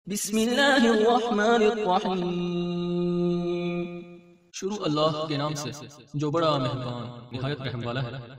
बिस्मिल्लाहिर्रहमानिर्रहीम। शुरू अल्लाह के नाम से जो बड़ा मेहरबान निहायत रहम वाला है।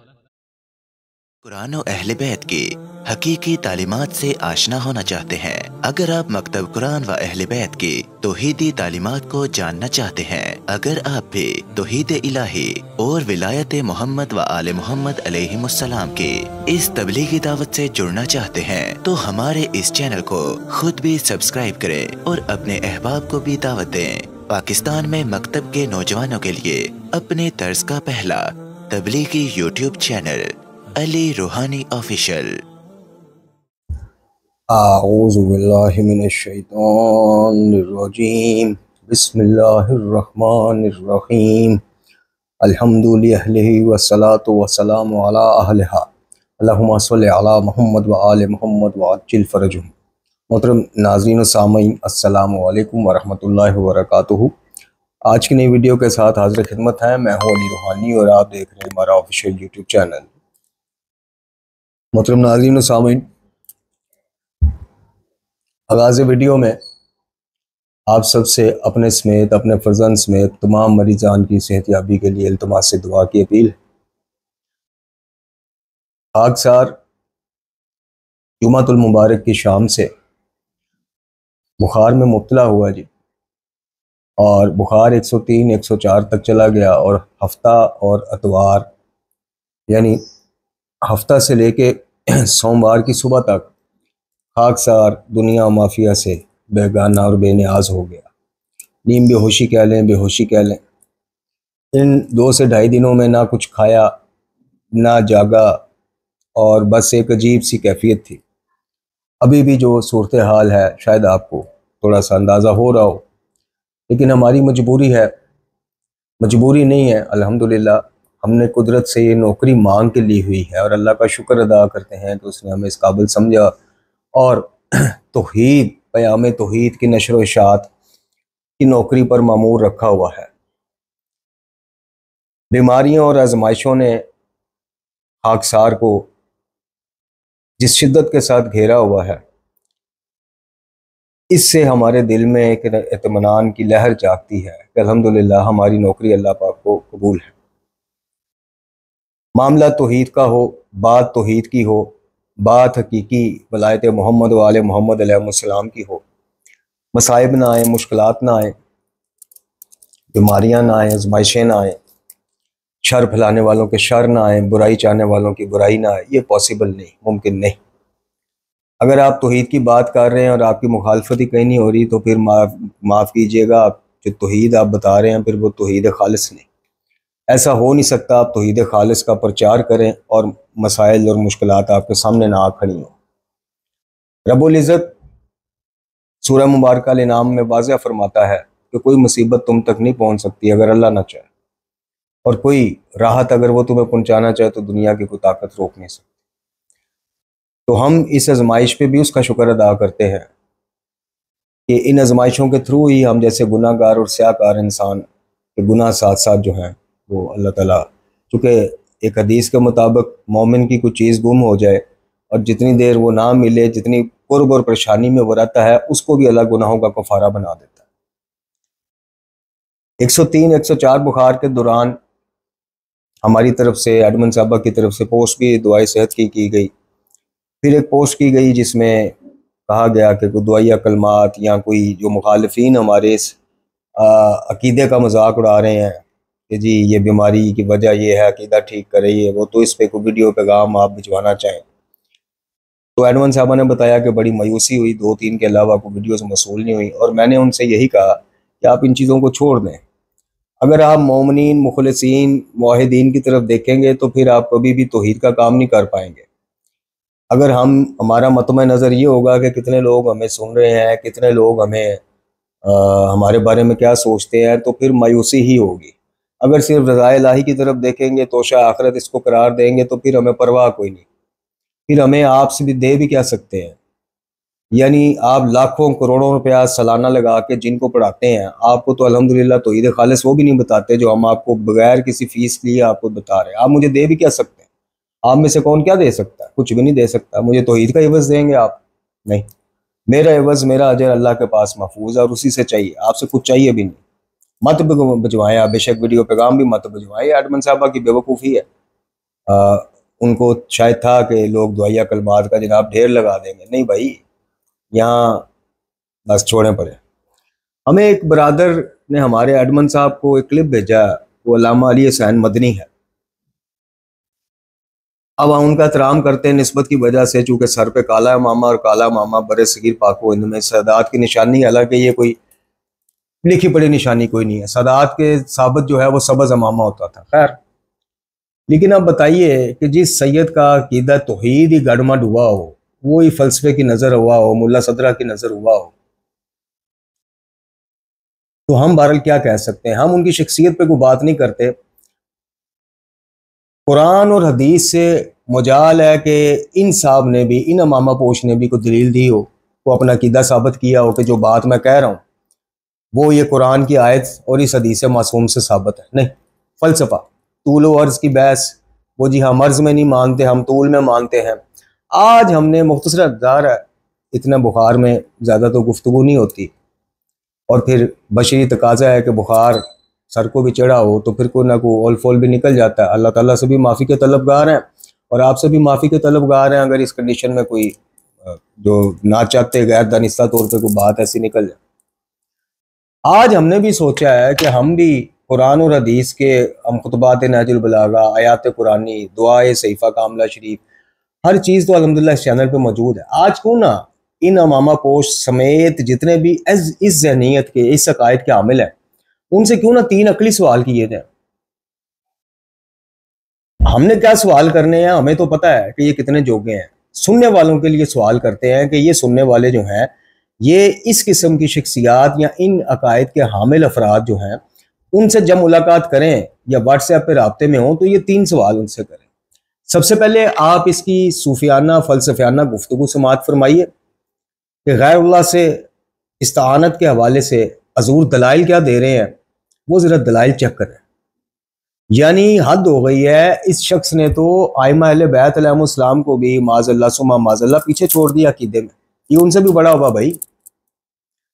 कुरान और अहले बैत की हकीकी तालीमात से आशना होना चाहते हैं? अगर आप मकतब कुरान व अहले बैत की तौहीदी तालीमात को जानना चाहते हैं, अगर आप भी तौहीद इलाही और विलायत मोहम्मद व आले मोहम्मद अलैहिमुस्सलाम की इस तबलीगी दावत से जुड़ना चाहते हैं, तो हमारे इस चैनल को खुद भी सब्सक्राइब करें और अपने अहबाब को भी दावत दें। पाकिस्तान में मकतब के नौजवानों के लिए अपने तर्ज का पहला तबलीगी यूट्यूब चैनल अली रूहानी ऑफिशियल। आऊज़ु बिल्लाहि मिनश शैतानिर रजीम। बिस्मिल्लाहिर्रहमानिर्रहीम। अल्हम्दुलिल्लाहि वस्सलातु वस्सलामु अला अहलिहा। अल्लाहुम्मा सल्लि अला मुहम्मद व आले मोहम्मद व अज्जिल फरजहुम। मोहतरम नाज़रीन व सामीन, अस्सलामु अलैकुम व रहमतुल्लाहि व बरकातुहू। आज की नई वीडियो के साथ हाज़िर खिदमत है। मैं हूँ अली रूहानी और आप देख रहे हैं हमारा ऑफिशियल यूट्यूब चैनल। मोहतरम नाज़रीन व सामीन, आगाज़ वीडियो में आप सबसे अपने समेत अपने फर्जंद समेत तमाम मरीजान की सेहतयाबी के लिए इल्तिमास से दुआ की अपील। खाकसार जुमातुल मुबारक की शाम से बुखार में मुब्तला हुआ जी, और बुखार 103 104 तक चला गया और हफ्ता और अतवार यानी हफ्ता से लेके सोमवार की सुबह तक खाकसार दुनिया माफिया से बेगाना और बेनियाज हो गया। नीम बेहोशी कह लें, बेहोशी कह लें। इन 2 से ढाई दिनों में ना कुछ खाया ना जागा और बस एक अजीब सी कैफियत थी। अभी भी जो सूरत हाल है शायद आपको थोड़ा सा अंदाज़ा हो रहा हो, लेकिन हमारी मजबूरी है, मजबूरी नहीं है। अल्हम्दुलिल्लाह हमने कुदरत से ये नौकरी मांग के ली हुई है और अल्लाह का शुक्र अदा करते हैं कि उसने हमें इस काबिल समझा और तौहीद क़याम तौहीद की नशर व इशाअत की नौकरी पर मामूर रखा हुआ है। बीमारियों और आजमाइशों ने खाकसार को जिस शिद्दत के साथ घेरा हुआ है, इससे हमारे दिल में एक इत्मीनान की लहर जागती है कि अल्हम्दुलिल्लाह हमारी नौकरी अल्लाह पाक को कबूल है। मामला तौहीद का हो, बात तौहीद की हो, बात हकीकी वलायत मोहम्मद वाले मोहम्मद अलैहिस्सलाम की हो, मसाइब ना आए, मुश्किलात ना आए, बीमारियां ना आए, आजमाइशें ना आए, शर फैलाने वालों के शर ना आए, बुराई चाहने वालों की बुराई ना आए, ये पॉसिबल नहीं, मुमकिन नहीं। अगर आप तौहीद की बात कर रहे हैं और आपकी मुखालफत ही कहीं नहीं हो रही, तो फिर माफ़ कीजिएगा, आप जो तौहीद आप बता रहे हैं फिर वो तौहीद खालिस नहीं। ऐसा हो नहीं सकता आप तौहीद खालिस का प्रचार करें और मसाइल और मुश्किलात आपके सामने ना आ खड़ी हों। रब्बुल इज़्ज़त सूरह मुबारक अल इनाम में वाज़ह फरमाता है कि कोई मुसीबत तुम तक नहीं पहुँच सकती अगर अल्लाह ना चाहे, और कोई राहत अगर वो तुम्हें पहुँचाना चाहे तो दुनिया की कोई ताकत रोक नहीं सकती। तो हम इस आजमाइश पे भी उसका शुक्र अदा करते हैं कि इन आजमाइशों के थ्रू ही हम जैसे गुनाहगार और स्याहकार इंसान के गुनाह साथ साथ जो हैं वो अल्लाह ताला, चूँकि एक हदीस के मुताबिक मोमिन की कोई चीज़ गुम हो जाए और जितनी देर वो ना मिले, जितनी कुर्ब और परेशानी में वो रहता है, उसको भी अल्लाह गुनाहों का कफ़ारा बना देता है। 103 104 बुखार के दौरान हमारी तरफ से, एडमन साहबा की तरफ से पोस्ट भी दुआए सेहत की गई। फिर एक पोस्ट की गई जिसमें कहा गया कि कोई दुआया कलमात या कोई जो मुखालिफिन हमारे इस अकीदे का मजाक उड़ा रहे हैं कि जी ये बीमारी की वजह ये है, अकीदा ठीक कर रही है वो, तो इस पर कोई वीडियो पैगाम आप भिजवाना चाहें। तो एडमन साहबा ने बताया कि बड़ी मायूसी हुई, 2-3 के अलावा कोई वीडियोस मौसूल नहीं हुई, और मैंने उनसे यही कहा कि आप इन चीज़ों को छोड़ दें। अगर आप मोमिनीन मुखलिसीन मुआहिदीन की तरफ देखेंगे तो फिर आप कभी भी तौहीद का काम नहीं कर पाएंगे। अगर हमारा मतम नज़र ये होगा कि कितने लोग हमें सुन रहे हैं, कितने लोग हमें हमारे बारे में क्या सोचते हैं, तो फिर मायूसी ही होगी। अगर सिर्फ रज़ाए इलाही की तरफ देखेंगे, तोशा आखिरत इसको करार देंगे, तो फिर हमें परवाह कोई नहीं। फिर हमें आपसे भी दे भी क्या सकते हैं। यानी आप लाखों करोड़ों रुपया सालाना लगा के जिनको पढ़ाते हैं, आपको तो अल्हम्दुलिल्लाह तौहीद खालिस वो भी नहीं बताते जो हम आपको बगैर किसी फीस लिए आपको बता रहे हैं। आप मुझे दे भी क्या सकते हैं? आप में से कौन क्या दे सकता है? कुछ भी नहीं दे सकता। मुझे तौहीद का इवज़ देंगे आप? नहीं। मेरा एवज मेरा अजर अल्लाह के पास महफूज है और उसी से चाहिए, आपसे कुछ चाहिए भी नहीं। मत भिजवाएं आप, बेशक वीडियो पैगाम भी मत भिजवाएं। एडमन साहबा की बेवकूफ़ी है। उनको शायद था कि लोग दुआया कलमात का जनाब ढेर लगा देंगे। नहीं भाई, यहाँ बस छोड़ें पड़े। हमें एक बरादर ने हमारे एडमन साहब को एक क्लिप भेजा, वो अल्लामा अली हुसैन मदनी है। अब हम उनका एहतराम करते हैं निस्बत की वजह से, चूँकि सर पे काला मामा और काला मामा बरे सगीर पाको हिंद में सादात की निशानी, हालांकि ये कोई लिखी पढ़ी निशानी कोई नहीं है। सादात के साबित जो है वो सबज अमामा होता था। खैर, लेकिन अब बताइए कि जिस सैयद का अकीदा तौहीद ही गड़मड़ हुआ हो, वो ही फलसफे की नज़र हुआ हो, मुल्ला सदरा की नज़र हुआ हो, तो हम बहरहाल क्या कह सकते हैं। हम उनकी शख्सियत पे कोई बात नहीं करते। कुरान और हदीस से मुजाल है कि इन साहब ने भी, इन अमामा पोश ने भी कोई दलील दी हो, वो अपना अकीदा साबित किया हो कि जो बात मैं कह रहा हूँ वो ये कुरान की आयत और इस हदीस मासूम से साबित है। नहीं, फ़लसफ़ा, तूल व अर्ज़ की बहस, वो जी हाँ मर्ज़ में नहीं मानते, हम तूल में मानते हैं। आज हमने मुख्तसर अक़दार है, इतना बुखार में ज़्यादा तो गुफ्तगू नहीं होती, और फिर बशरी तकाज़ा है कि बुखार सर को भी चढ़ा हो तो फिर कोई ना कोई ओल फोल भी निकल जाता है। अल्लाह ताला से भी माफ़ी के तलबगार हैं और आपसे भी माफ़ी के तलबगार हैं अगर इस कंडीशन में कोई जो ना चाहते गैर दानिस्ता तौर पे कोई बात ऐसी निकल जाए। आज हमने भी सोचा है कि हम भी कुरान और हदीस के हम खुतबात नहजुल बलागा, आयात कुरानी, दुआए सहीफ़ा कामला शरीफ, हर चीज़ तो अल्हम्दुलिल्लाह इस चैनल पे मौजूद है। आज क्यों ना इन अमामा पोश समेत जितने भी इस ज़हनीत के, इस अकायद के हामिल हैं, उनसे क्यों ना 3 अकली सवाल किए जाए। हमने क्या सवाल करने हैं, हमें तो पता है कि ये कितने जोगे हैं। सुनने वालों के लिए सवाल करते हैं कि ये सुनने वाले जो हैं, ये इस किस्म की शख्सियात या इन अकायद के हामिल अफराद जो हैं, उनसे जब मुलाकात करें या व्हाट्सएप पे राब्ते में हों तो ये 3 सवाल उनसे करें। सबसे पहले आप इसकी सूफियाना फ़लसफ़ियाना गुफ्तगू समाअत फरमाइए कि गैरुल्लाह से इस्तानत के हवाले से हजूर दलाइल क्या दे रहे हैं, वो ज़रा दलाइल चेक करें। यानी हद हो गई है, इस शख्स ने तो आइमा अहले बैत अलैहिस्सलाम को भी माज़अल्लाह सुमा माज़अल्लाह पीछे छोड़ दिया अकीदे में। ये उनसे भी बड़ा होगा भाई।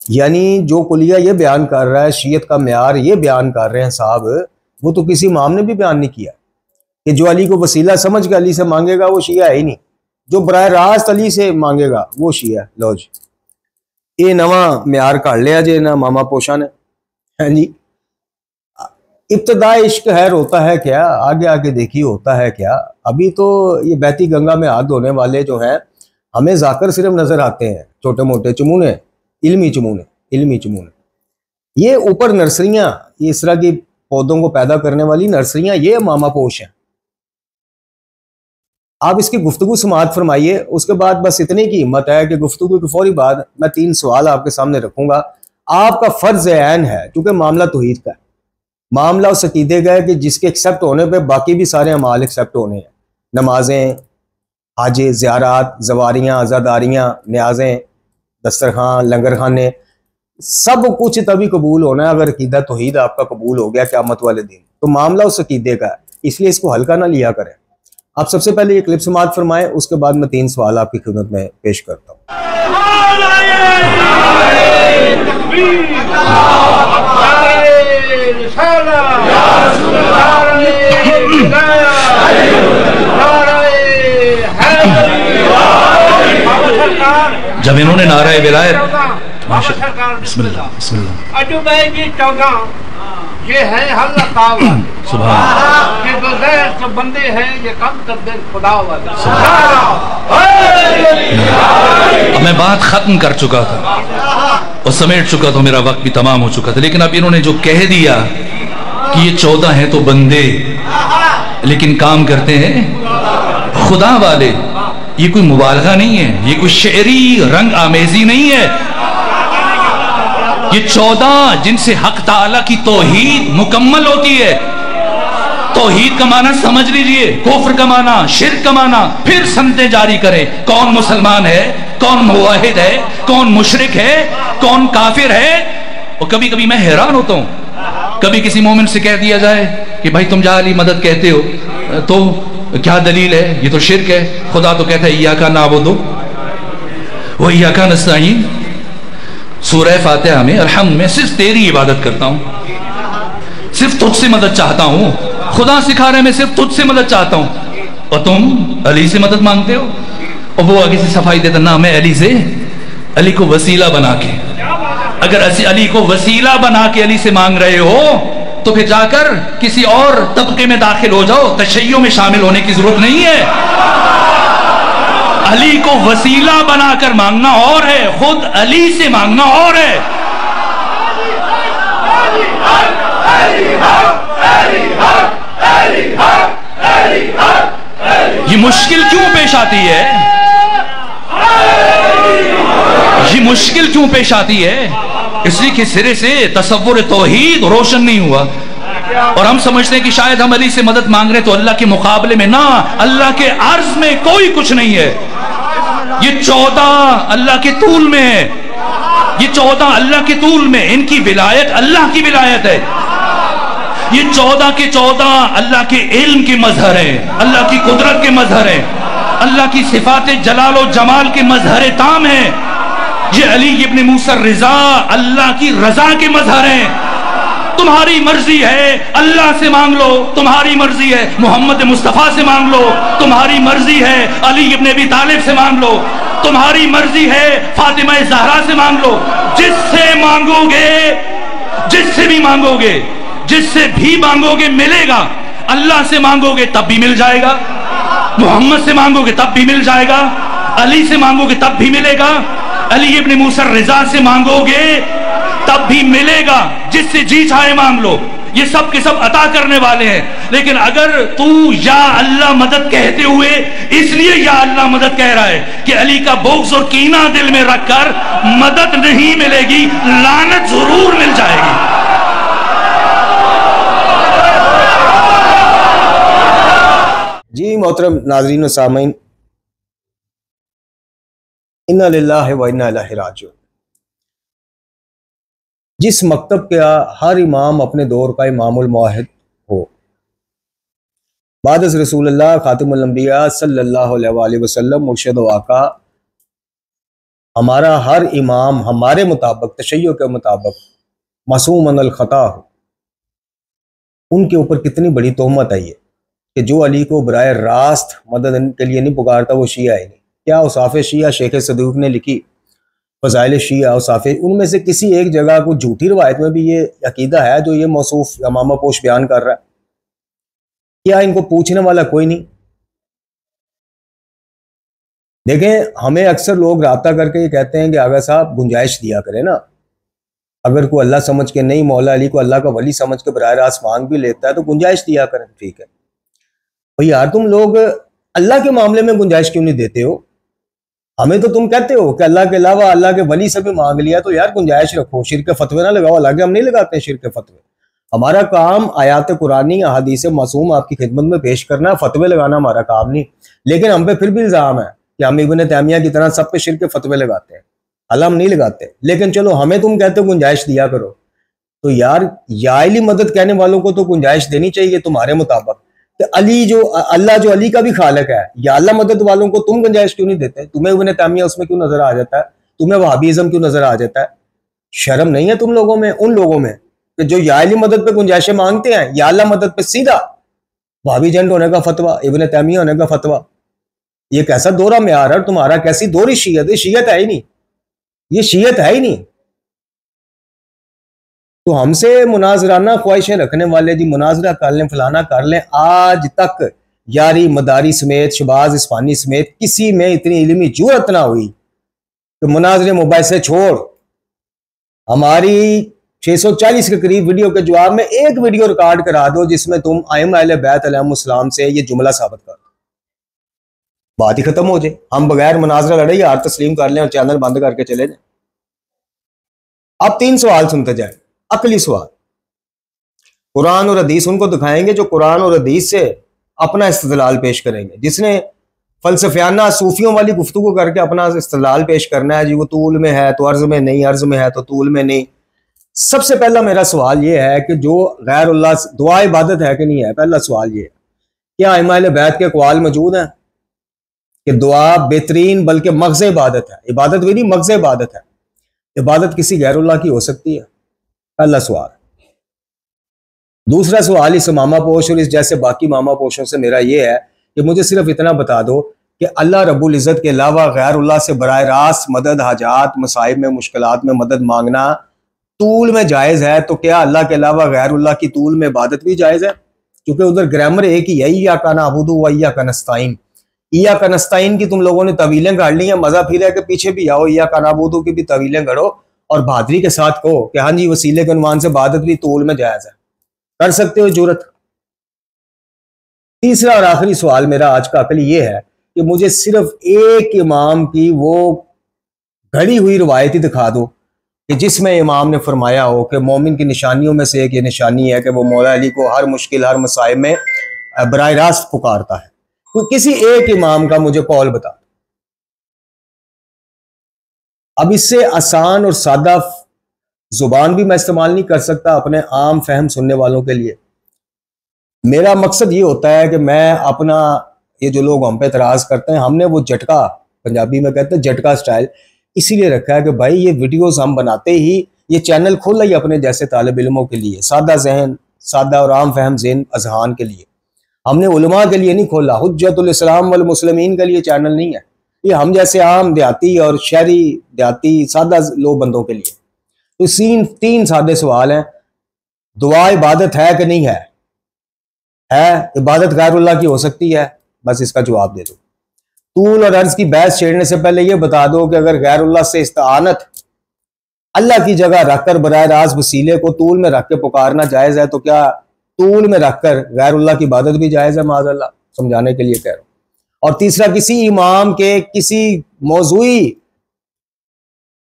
यानी जो कुलिया ये बयान कर रहा है, शीयत का म्यार ये बयान कर रहे हैं साहब, वो तो किसी इमाम ने भी बयान नहीं किया कि जो अली को वसीला समझ के अली से मांगेगा वो शिया है ही नहीं, जो बराह रास्त अली से मांगेगा वो शिया। लो जी, ये नवा म्यार काट लिया जे ना मामा पोशा ने। है जी, इब्तदा इश्क है रोता है क्या, आगे आगे देखिए होता है क्या। अभी तो ये बहती गंगा में हाथ धोने वाले जो हैं, हमें जाकर सिर्फ नजर आते हैं, छोटे मोटे चमूने, इल्मी चमूने। ये ऊपर नर्सरियां, ये इस तरह की पौधों को पैदा करने वाली नर्सरियां, ये मामा पोश हैं। आप इसकी गुफ्तगू समाअत फरमाइए। उसके बाद बस इतने की हिम्मत है कि गुफ्तगू की फौरी बाद मैं 3 सवाल आपके सामने रखूंगा। आपका फर्ज ऐन है, क्योंकि मामला तौहीद का है, मामला उस अकीदे का है कि जिसके एक्सेप्ट होने पे बाकी भी सारे अमाल एक्सेप्ट होने हैं। नमाजें, हज, ज़ियारात, ज़वारियाँ, अज़ादारियाँ, न्याज़ें, दस्तरखान, लंगर खाने, सब कुछ तभी कबूल होना है अगर अकीदा तौहीद आपका कबूल हो गया क़यामत वाले दिन। तो मामला उस अकीदे का है, इसलिए इसको हल्का ना लिया करें। आप सबसे पहले ये क्लिप समाअत फरमाएं, उसके बाद मैं 3 सवाल आपकी खिदमत में पेश करता हूँ। जब इन्होंने नारा विलायत बिस्मिल्लाह ये है सुभान जो बंदे हैं ये कम कर दे खुदा वाले। अब मैं बात खत्म कर चुका था और समेट चुका था, मेरा वक्त भी तमाम हो चुका था, लेकिन अब इन्होंने जो कह दिया कि ये 14 हैं तो बंदे, लेकिन काम करते हैं खुदा वाले, ये कोई मुबालगा नहीं है, ये कोई शेरी रंग आमेजी नहीं है। ये 14 जिनसे हक ताला की तौहीद मुकम्मल होती है। तौहीद का माना समझ लीजिए, कुफ्र का माना, शिर्क का माना, फिर समझे जारी करें कौन मुसलमान है, कौन मुवाहिद है, कौन मुशरिक है, कौन काफिर है। और कभी कभी मैं हैरान होता हूं, कभी किसी मोमिन से कह दिया जाए कि भाई तुम जाली मदद कहते हो तो क्या दलील है, ये तो शिर्क है, खुदा तो कहता है इय्याका नाबुदु वही इय्याका नस्तईन सूरह फातिहा में अरहम में सिर्फ तेरी इबादत करता हूं, सिर्फ तुझसे मदद चाहता हूं। खुदा सिखा रहे मैं सिर्फ तुझसे मदद चाहता हूं और तुम अली से मदद मांगते हो। और वो आगे से सफाई देता ना, मैं अली से, अली को वसीला बना के, अगर अली को वसीला बना के अली से मांग रहे हो तो फिर जाकर किसी और तबके में दाखिल हो जाओ, तशय्युं में शामिल होने की जरूरत नहीं है। अली को वसीला बनाकर मांगना और है, खुद अली से मांगना और है। ये मुश्किल क्यों पेश आती है? ये मुश्किल क्यों पेश आती है? इसलिए कि सिरे से तसव्वुर तौहीद रोशन नहीं हुआ और हम समझते हैं कि शायद हम अली से मदद मांग रहे हैं तो अल्लाह के मुकाबले में। ना, अल्लाह के अर्ज में कोई कुछ नहीं है। ये 14 अल्लाह के तूल में है, ये 14 अल्लाह के तूल में, इनकी विलायत अल्लाह की विलायत है। ये 14 के 14 अल्लाह के इल्म के मजहर हैं, अल्लाह की कुदरत के मजहर हैं, अल्लाह की सिफात जलाल और जमाल के मजहर ताम हैं। ये अली इब्न मूसा रिजा अल्लाह की रजा के मजहर हैं। तुम्हारी मर्जी है अल्लाह से मांग लो, तुम्हारी मर्जी है मोहम्मद मुस्तफ़ा से मांग लो, तुम्हारी मर्जी है अली इब्न अबी तालिब से मांग लो, तुम्हारी मर्जी है फातिमा ज़हरा से मांग लो। जिससे मांगोगे, जिससे भी मांगोगे, जिससे भी मांगोगे मिलेगा। अल्लाह से मांगोगे तब भी मिल जाएगा, मोहम्मद से मांगोगे तब भी मिल जाएगा, अली से मांगोगे तब भी मिलेगा, अली इब्न मूसा रिजा से मांगोगे तब भी मिलेगा। जिससे जी चाहे मांग लो, ये सब के सब अता करने वाले हैं। लेकिन अगर तू या अल्लाह मदद कहते हुए इसलिए या अल्लाह मदद कह रहा है कि अली का बोग्ज और कीना दिल में रखकर मदद नहीं मिलेगी, लानत जरूर मिल जाएगी। जी मोहतरम नाज़रीन व सामीन, इन्ना लिल्लाहि व इन्ना इलैहि राजिऊन। जिस मकतब का हर इमाम अपने दौर का इमामुल मुआहिद हो, बाद रसूलुल्लाह खातिमुल अंबिया सल्लल्लाहु अलैहि वसल्लम मुर्शिद व आका, हमारा हर इमाम हमारे मुताबिक, तशय्युं के मुताबिक मासूम अनिल खता हो, उनके ऊपर कितनी बड़ी तोहमत आई है कि जो अली को बराए रास्त मदद के लिए नहीं पुकारता वो शिया है नहीं। क्या उसाफ़े शिया शेख सदूक ने लिखी फ़ज़ाइल शिया उसाफ़े, उनमें से किसी एक जगह को झूठी रवायत में भी ये अकीदा है जो ये मौसूफ इमाम पोश बयान कर रहा है? क्या इनको पूछने वाला कोई नहीं? देखें, हमें अक्सर लोग राब्ता करके ये कहते हैं कि आगा साहब गुंजाइश दिया करें ना, अगर कोई अल्लाह समझ के नहीं, मौला अली को अल्लाह का वली समझ के बराह रास्त मांग भी लेता है तो गुंजाइश दिया करें। ठीक है भाई, यार तुम लोग अल्लाह के मामले में गुंजाइश क्यों नहीं देते हो? हमें तो तुम कहते हो कि अल्लाह के अलावा अल्लाह के वली से भी मांग लिया, तो यार गुंजाइश रखो, शिरक फतवे ना लगाओ। हालांकि हम नहीं लगाते हैं शिरक फतवे, हमारा काम आयात कुरानी अहादीस मासूम आपकी खिदमत में पेश करना, फतवे लगाना हमारा काम नहीं। लेकिन हम पे फिर भी इल्जाम है कि हम इब्न तैमिया की तरह सब पे शिरक फतवे लगाते हैं। अल्लाह हम नहीं लगाते, लेकिन चलो हमें तुम कहते हो गुंजाइश दिया करो, तो यार याइली मदद कहने वालों को तो गुंजाइश देनी चाहिए तुम्हारे मुताबिक। तो अली जो अल्लाह जो अली का भी खालिक है, या अल्लाह मदद वालों को तुम गुंजाइश क्यों नहीं देते? तुम्हें इब्न तैमिया उसमें क्यों नजर आ जाता है? तुम्हें वहाबीज़म क्यों नजर आ जाता है? शर्म नहीं है तुम लोगों में, उन लोगों में कि जो या अली मदद पे गुंजाइशें मांगते हैं, या अल्लाह मदद पे सीधा वहाबी जंड होने का फतवा, इब्न तैमिया होने का फतवा। ये कैसा दोहरा मेयार है तुम्हारा, कैसी दोहरी शीयत है? शीयत है ही नहीं, ये शीयत है ही नहीं। तो हमसे मुनाजराना ख्वाहिशें रखने वाले जी मुनाजरा कर लें, फलाना कर लें, आज तक यारी मदारी समेत, शबाज इस्फानी समेत किसी में इतनी इल्मी जुर्रत ना हुई कि मुनाजरे मोबाइल से छोड़ हमारी 640 के करीब वीडियो के जवाब में एक वीडियो रिकॉर्ड करा दो जिसमें तुम आइम्मा अहले बैत अलैहिमुस्सलाम से ये जुमला साबित कर दो, बात ही खत्म हो जाए। हम बगैर मुनाजरा लड़े यार तस्लीम कर लें और चैनल बंद करके चले जाए। अब 3 सवाल सुनते जाए, अकली सवाल। कुरान और हदीस उनको दिखाएंगे जो कुरान और हदीस से अपना इस्तेदलाल पेश करेंगे। जिसने फलसफियाना सूफियों वाली गुफ्तगू करके अपना इस्तेदलाल पेश करना है जी वो तूल में है तो अर्ज में नहीं, अर्ज में है तो तूल में नहीं। सबसे पहला मेरा सवाल ये है कि जो गैरुल्लाह दुआ इबादत है कि नहीं है? पहला सवाल ये है, क्या इमाम बैत के अक़वाल मौजूद हैं? कि दुआ बेहतरीन बल्कि मग़ज़ इबादत है। इबादत भी नहीं, मग़ज़ इबादत है। इबादत किसी गैरुल्लाह की हो सकती है? पहला सवाल। दूसरा सवाल इस मामा पोश और इस जैसे बाकी मामा पोशों से मेरा ये है कि मुझे सिर्फ इतना बता दो कि अल्लाह रब्बुल इज़्ज़त के अलावा गैरुल्लाह से बराह रास्त मदद, हाजात, मसाइब में, मुश्किलात में मदद मांगना तूल में जायज़ है, तो क्या अल्लाह के अलावा गैरुल्लाह की तूल में इबादत भी जायज़ है? क्योंकि उधर ग्रामर एक ही है, इय्या का नअबुदु व इय्या का नस्ताईन। इय्या का नस्ताईन की तुम लोगों ने तवीलें गाड़ ली हैं, मजा फिर है कि पीछे भी आओ, इय्या का नअबुदु की भी तवीलें गढ़ो और बहादुरी के साथ कहो कि हाँ जी वसीले के उन्वान से इबादत भी तूल में जायज़ है। कर सकते हो जुरत। तीसरा और आखिरी सवाल मेरा आज का अकल ये है कि मुझे सिर्फ एक इमाम की वो घड़ी हुई रवायत ही दिखा दो कि जिसमें इमाम ने फरमाया हो कि मोमिन की निशानियों में से एक ये निशानी है कि वो मौला अली को हर मुश्किल, हर मसाइब में बराह रास्त पुकारता है। तो किसी एक इमाम का मुझे कौल बता। अब इससे आसान और सादा जुबान भी मैं इस्तेमाल नहीं कर सकता अपने आम फहम सुनने वालों के लिए। मेरा मकसद ये होता है कि मैं अपना, ये जो लोग हम पे एतराज करते हैं, हमने वो झटका, पंजाबी में कहते हैं झटका स्टाइल, इसीलिए रखा है कि भाई ये वीडियोस हम बनाते ही, ये चैनल खोला ही अपने जैसे तालिब इल्मों के लिए, सादा जहन, सादा और आम फहम ज़हन अजहान के लिए। हमने उलमा के लिए नहीं खोला, हुज्जतुल इस्लाम वल मुस्लिमीन के लिए चैनल नहीं है। ये हम जैसे आम देहाती और शहरी देहाती सादा लोग बंदों के लिए। तो तीन सादे सवाल हैं। दुआ इबादत है कि नहीं है? है। इबादत गैरुल्लाह की हो सकती है? बस इसका जवाब दे दो। तूल और अर्ज की बहस छेड़ने से पहले यह बता दो कि अगर गैरुल्लाह से इस्तानत अल्लाह की जगह रखकर बराह रास्त वसीले को तूल में रख के पुकारना जायज़ है, तो क्या तूल में रखकर गैरुल्लाह की इबादत भी जायज़ है? माज़अल्लाह, समझाने के लिए कह रहा हूं। और तीसरा, किसी इमाम के किसी मौजूई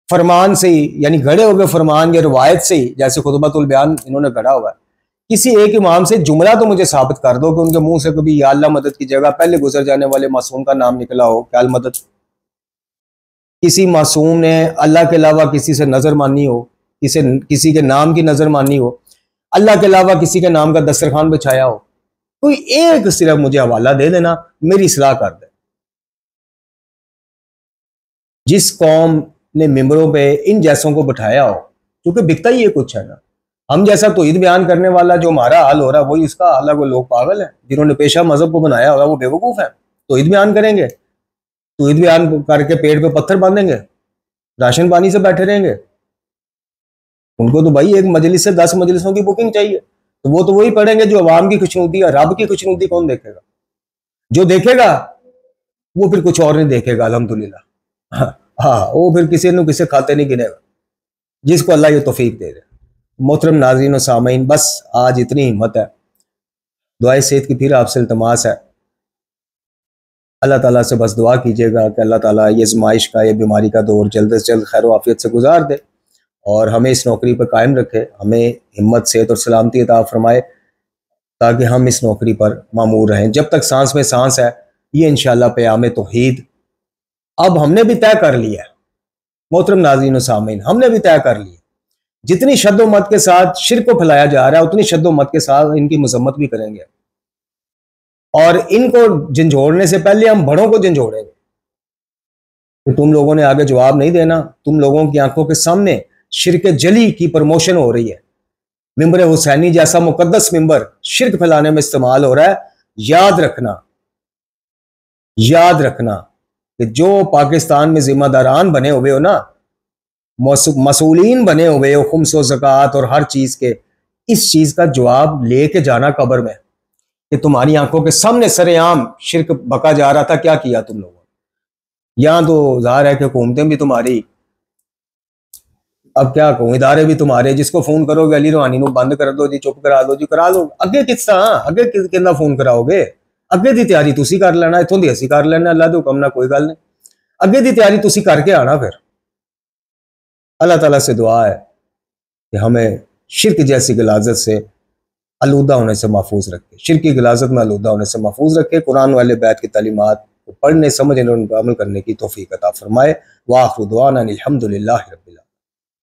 फरमान से ही, यानी गढ़े हुए फरमान या रवायत से ही, जैसे खुतबतुल बयान इन्होंने गढ़ा हुआ है, किसी एक इमाम से जुमला तो मुझे साबित कर दो कि उनके मुंह से कभी या अल्लाह मदद की जगह पहले गुजर जाने वाले मासूम का नाम निकला हो। क्या मदद? किसी मासूम ने अल्लाह के अलावा किसी से नजर मानी हो, किसी के नाम की नजर मानी हो, अल्लाह के अलावा किसी के नाम का दस्तरखान बिछाया हो, कोई एक सिर्फ मुझे हवाला दे देना, मेरी इस्लाह कर दे। जिस कौम ने मिंबरों पे इन जैसों को बिठाया हो, क्योंकि बिकता ही ये कुछ है ना, हम जैसा तौहीद बयान करने वाला जो हमारा हाल हो रहा है वही उसका हाल है। वो लोग पागल हैं, जिन्होंने पेशा मजहब को बनाया होगा वो बेवकूफ है। तौहीद बयान करेंगे, तौहीद बयान करके पेट पे पत्थर बांधेंगे, राशन पानी से बैठे रहेंगे। उनको तो भाई एक मजलिस से 10 मजलिसों की बुकिंग चाहिए, तो वो तो वही पढ़ेंगे जो अवाम की खुशनुदी है। रब की खुशनुदी कौन देखेगा? जो देखेगा वो फिर कुछ और नहीं देखेगा। अल्हम्दुलिल्लाह। हाँ, वो फिर किसी न किसी खाते नहीं गिनेगा, जिसको अल्लाह ये तौफीक दे रहे। मोहतरम नाज़रीन और सामीन, बस आज इतनी हिम्मत है। दुआए सेहत की फिर आपसे इल्तमास है, अल्लाह ताला से बस दुआ कीजिएगा कि अल्लाह ताला ये आज़माइश का, ये बीमारी का दौर जल्द से जल्द खैर आफियत से गुजार दे और हमें इस नौकरी पर कायम रखे, हमें हिम्मत, सेहत और सलामती अता फरमाए ताकि हम इस नौकरी पर मामूर रहें। जब तक सांस में सांस है, ये इंशाअल्लाह क़याम तौहीद अब हमने भी तय कर लिया है। मोहतरम नाज़रीन और सामीन, हमने भी तय कर लिया, जितनी शद्दोमत के साथ शिर्क को फैलाया जा रहा है उतनी शद्दोमत के साथ इनकी मजम्मत भी करेंगे और इनको झंझोड़ने से पहले हम बड़ों को झंझोड़ेंगे। तो तुम लोगों ने आगे जवाब नहीं देना। तुम लोगों की आंखों के सामने शिर्क जली की प्रमोशन हो रही है। मिंबर हुसैनी जैसा मुकद्दस मिंबर शिर्क फैलाने में इस्तेमाल हो रहा है। याद रखना कि जो पाकिस्तान में जिम्मेदारान बने हुए हो ना, मसूलीन बने हुए हो खुम्स व ज़कात और हर चीज के, इस चीज का जवाब लेके जाना कब्र में कि तुम्हारी आंखों के सामने सरेआम शिर्क बका जा रहा था, क्या किया तुम लोगों ने। यहां तो जाहिर है कि हुकूमतें भी तुम्हारी, अब क्या कहूं, इदारे भी तुम्हारे। जिसको फोन करोगे अली रूहानी को बंद कर दो जी, चुप करा दो जी, करा दो। अगे किस तरह, अगे कितना फोन कराओगे? अगे दी तैयारी तुसी कर लेना, इथों दी असी कर लेना, अल्लाह दे हुक्म ना कोई गल नहीं। अगे दी तैयारी तुसी करके आना। फिर अल्लाह ताला से दुआ है कि हमें शिर्क जैसी गलाजत से आलूदा होने से महफूज रखे, शिर्क की गलाजत में आलूदा होने से महफूज रखे। कुरान वाले बैत की तालीमात को पढ़ने, समझने और अमल करने की तौफीक अता फरमाए। व आखिर दुआना अनिल हम्दुलिल्लाहि रब्बिल आलमीन।